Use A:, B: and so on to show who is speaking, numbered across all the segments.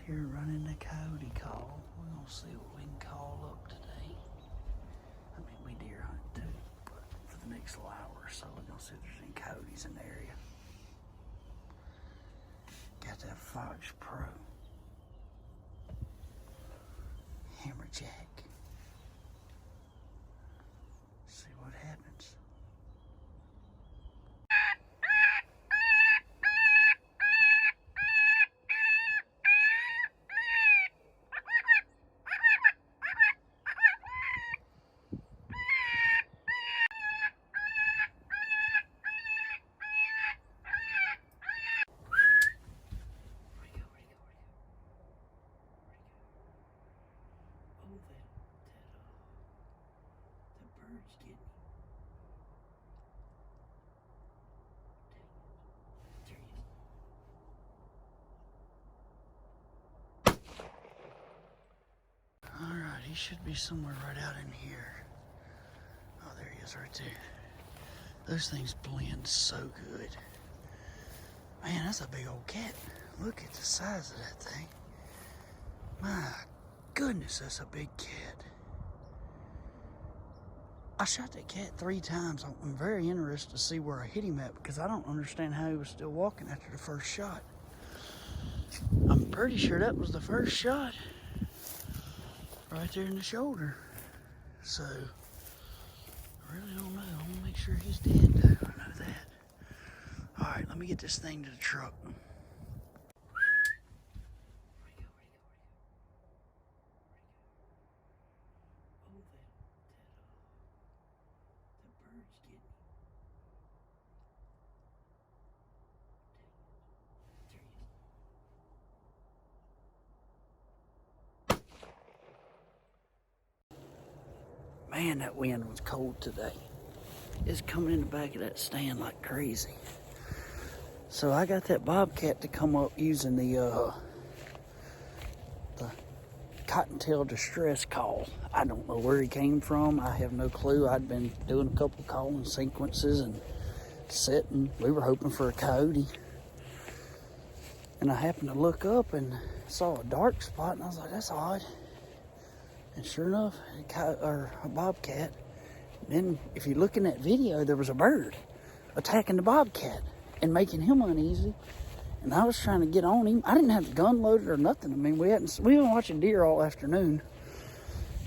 A: here running the Coyote call. We're gonna see what we can call up today. I mean, we deer hunt too, but for the next little hour or so, we're gonna see if there's any Coyotes in the area. Got that foxPro hammerjack. See what happens. Bird's getting me. There he is. Alright, he should be somewhere right out in here. Oh, there he is right there. Those things blend so good. Man, that's a big old cat. Look at the size of that thing. My goodness, that's a big cat. I shot that cat 3 times. I'm very interested to see where I hit him at because I don't understand how he was still walking after the first shot. I'm pretty sure that was the first shot. Right there in the shoulder. So, I really don't know. I want to make sure he's dead though. I know that. Alright, let me get this thing to the truck. Man, that wind was cold today. It's coming in the back of that stand like crazy. So I got that bobcat to come up using the cottontail distress call. I don't know where he came from. I have no clue. I'd been doing a couple calling sequences and sitting. We were hoping for a coyote. And I happened to look up and saw a dark spot and I was like, that's odd. And sure enough, a bobcat. And then if you look in that video, there was a bird attacking the bobcat and making him uneasy. And I was trying to get on him. I didn't have the gun loaded or nothing. I mean, we've been watching deer all afternoon,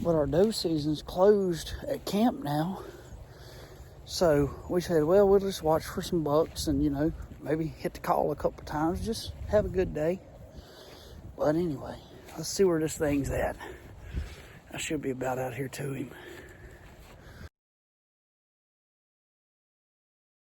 A: but our doe season's closed at camp now. So we said, well, we'll just watch for some bucks and, you know, maybe hit the call a couple times. Just have a good day. But anyway, let's see where this thing's at. I should be about out here to him.